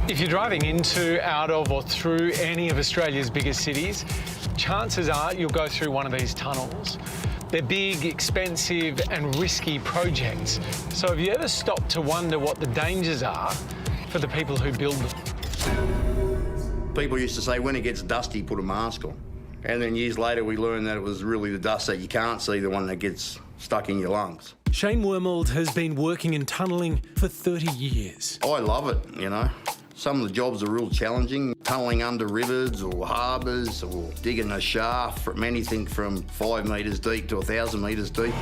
If you're driving into, out of or through any of Australia's biggest cities, chances are you'll go through one of these tunnels. They're big, expensive and risky projects. So have you ever stopped to wonder what the dangers are for the people who build them? People used to say when it gets dusty, put a mask on. And then years later we learned that it was really the dust that you can't see, the one that gets stuck in your lungs. Shane Wormold has been working in tunnelling for 30 years. I love it, you know. Some of the jobs are real challenging, tunnelling under rivers or harbours or digging a shaft from anything from 5 metres deep to 1,000 metres deep.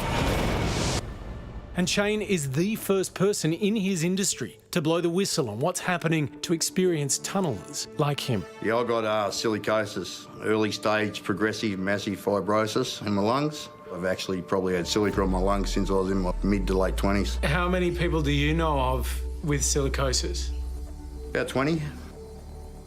And Shane is the first person in his industry to blow the whistle on what's happening to experienced tunnellers like him. Yeah, I got silicosis, early stage progressive massive fibrosis in my lungs. I've actually probably had silica on my lungs since I was in my mid to late 20s. How many people do you know of with silicosis? About 20.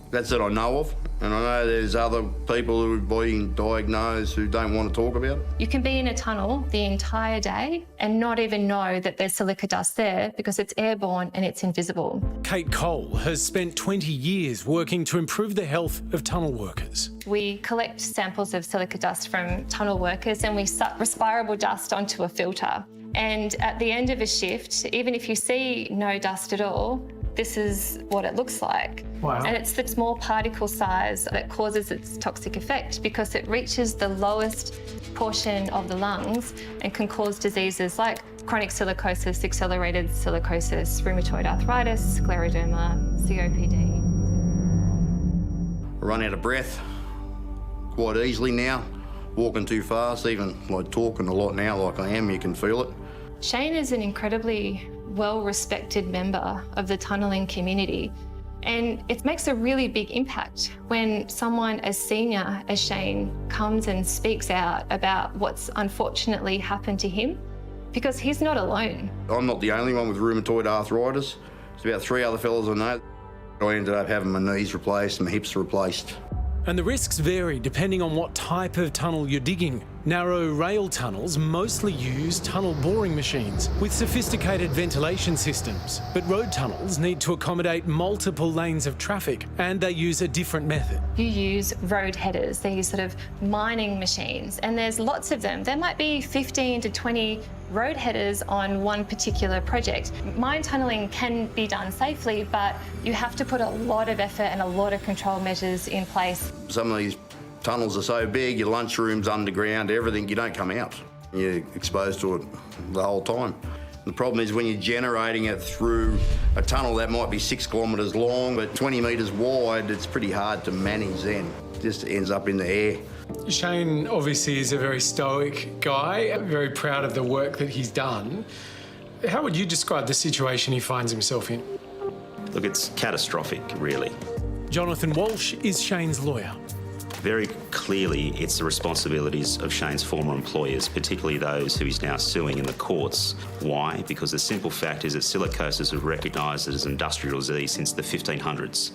That's that I know of. And I know there's other people who are being diagnosed who don't want to talk about it. You can be in a tunnel the entire day and not even know that there's silica dust there because it's airborne and it's invisible. Kate Cole has spent 20 years working to improve the health of tunnel workers. We collect samples of silica dust from tunnel workers and we suck respirable dust onto a filter. And at the end of a shift, even if you see no dust at all, this is what it looks like. Wow. And it's the small particle size that causes its toxic effect because it reaches the lowest portion of the lungs and can cause diseases like chronic silicosis, accelerated silicosis, rheumatoid arthritis, scleroderma, COPD. I run out of breath quite easily now, walking too fast, even like talking a lot now like I am, you can feel it. Shane is an incredibly well-respected member of the tunnelling community, and it makes a really big impact when someone as senior as Shane comes and speaks out about what's unfortunately happened to him, because he's not alone. I'm not the only one with rheumatoid arthritis. There's about 3 other fellas I know. I ended up having my knees replaced and my hips replaced. And the risks vary depending on what type of tunnel you're digging. Narrow rail tunnels mostly use tunnel boring machines with sophisticated ventilation systems. But road tunnels need to accommodate multiple lanes of traffic and they use a different method. You use road headers, these sort of mining machines, and there's lots of them. There might be 15 to 20 road headers on one particular project. Mine tunnelling can be done safely, but you have to put a lot of effort and a lot of control measures in place. Some of these tunnels are so big, your lunchroom's underground, everything, you don't come out. You're exposed to it the whole time. The problem is when you're generating it through a tunnel that might be 6 kilometres long but 20 metres wide, it's pretty hard to manage then. It just ends up in the air. Shane obviously is a very stoic guy, very proud of the work that he's done. How would you describe the situation he finds himself in? Look, it's catastrophic, really. Jonathan Walsh is Shane's lawyer. Very clearly, it's the responsibilities of Shane's former employers, particularly those who he's now suing in the courts. Why? Because the simple fact is that silicosis was recognised as an industrial disease since the 1500s.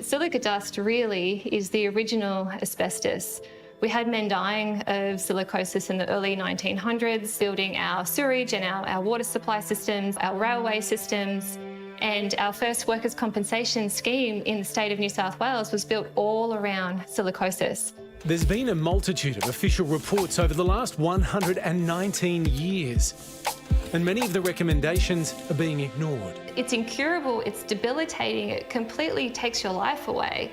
Silica dust really is the original asbestos. We had men dying of silicosis in the early 1900s, building our sewerage and our water supply systems, our railway systems. And our first workers' compensation scheme in the state of New South Wales was built all around silicosis. There's been a multitude of official reports over the last 119 years, and many of the recommendations are being ignored. It's incurable, it's debilitating, it completely takes your life away,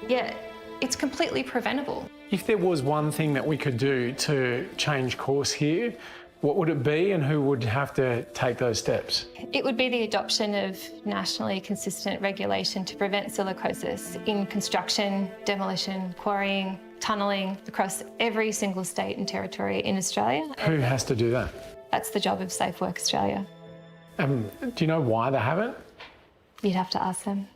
yet it's completely preventable. If there was one thing that we could do to change course here, what would it be and who would have to take those steps? It would be the adoption of nationally consistent regulation to prevent silicosis in construction, demolition, quarrying, tunnelling across every single state and territory in Australia. Who has to do that? That's the job of Safe Work Australia. Do you know why they haven't? You'd have to ask them.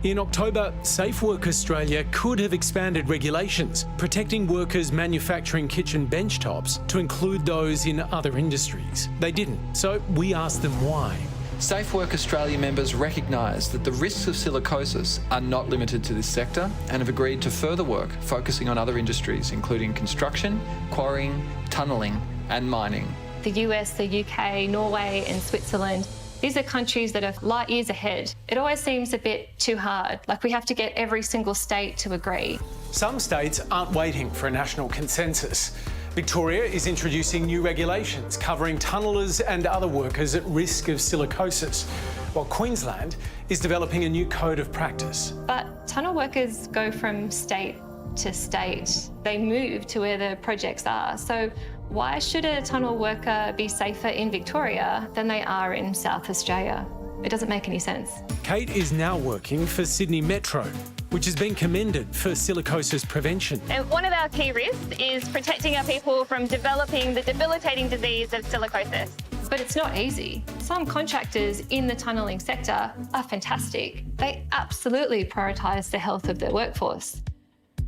In October, Safe Work Australia could have expanded regulations, protecting workers manufacturing kitchen benchtops to include those in other industries. They didn't, so we asked them why. Safe Work Australia members recognise that the risks of silicosis are not limited to this sector and have agreed to further work focusing on other industries, including construction, quarrying, tunnelling and mining. The US, the UK, Norway and Switzerland These are countries that are light years ahead. It always seems a bit too hard, like we have to get every single state to agree. Some states aren't waiting for a national consensus. Victoria is introducing new regulations covering tunnellers and other workers at risk of silicosis, while Queensland is developing a new code of practice. But tunnel workers go from state to state. They move to where the projects are. So why should a tunnel worker be safer in Victoria than they are in South Australia? It doesn't make any sense. Kate is now working for Sydney Metro, which has been commended for silicosis prevention. And one of our key risks is protecting our people from developing the debilitating disease of silicosis. But it's not easy. Some contractors in the tunnelling sector are fantastic. They absolutely prioritise the health of their workforce.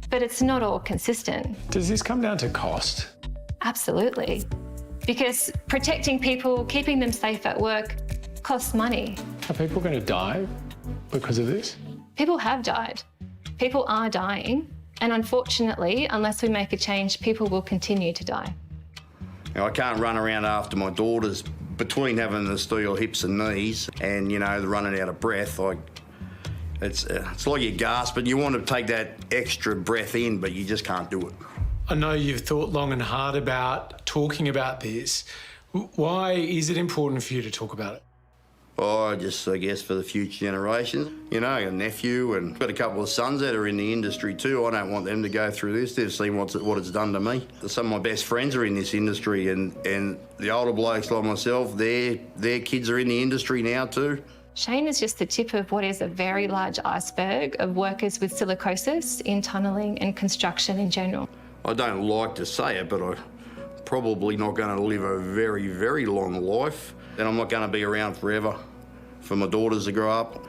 But it's not all consistent. Does this come down to cost? Absolutely. Because protecting people, keeping them safe at work, costs money. Are people going to die because of this? People have died. People are dying. And unfortunately, unless we make a change, people will continue to die. You know, I can't run around after my daughters between having the steel hips and knees and, you know, running out of breath. Like, it's like you gasp, but you want to take that extra breath in, but you just can't do it. I know you've thought long and hard about talking about this. Why is it important for you to talk about it? Oh, I guess for the future generations. You know, a nephew and got a couple of sons that are in the industry too. I don't want them to go through this. They've seen what it's done to me. Some of my best friends are in this industry and the older blokes like myself, their kids are in the industry now too. Shane is just the tip of what is a very large iceberg of workers with silicosis in tunnelling and construction in general. I don't like to say it, but I'm probably not going to live a very, very long life. And I'm not going to be around forever for my daughters to grow up.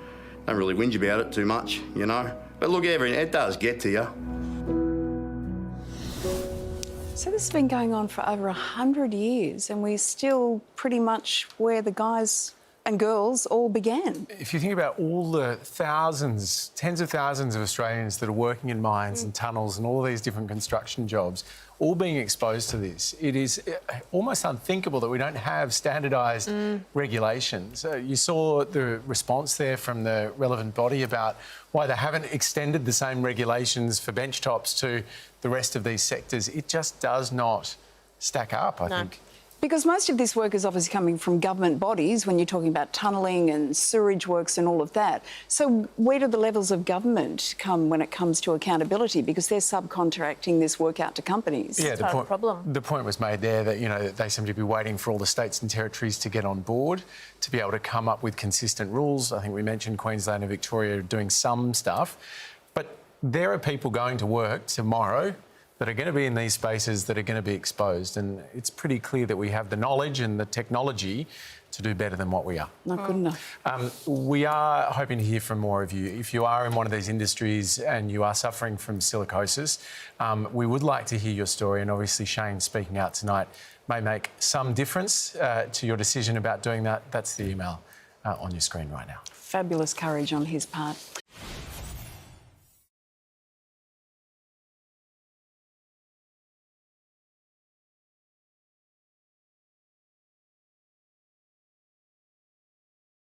Don't really whinge about it too much, you know. But look, it does get to you. So this has been going on for over 100 years and we're still pretty much where the guys and girls all began. If you think about all the thousands, tens of thousands of Australians that are working in mines and tunnels and all these different construction jobs, all being exposed to this, it is almost unthinkable that we don't have standardised regulations. You saw the response there from the relevant body about why they haven't extended the same regulations for bench tops to the rest of these sectors. It just does not stack up, I think. Because most of this work is obviously coming from government bodies when you're talking about tunnelling and sewerage works and all of that. So where do the levels of government come when it comes to accountability? Because they're subcontracting this work out to companies. Yeah, That's part of the problem. The point was made there that, you know, they seem to be waiting for all the states and territories to get on board to be able to come up with consistent rules. I think we mentioned Queensland and Victoria doing some stuff. But there are people going to work tomorrow that are going to be in these spaces that are going to be exposed. And it's pretty clear that we have the knowledge and the technology to do better than what we are. Not good enough. We are hoping to hear from more of you. If you are in one of these industries and you are suffering from silicosis, we would like to hear your story. And obviously Shane speaking out tonight may make some difference to your decision about doing that. That's the email on your screen right now. Fabulous courage on his part.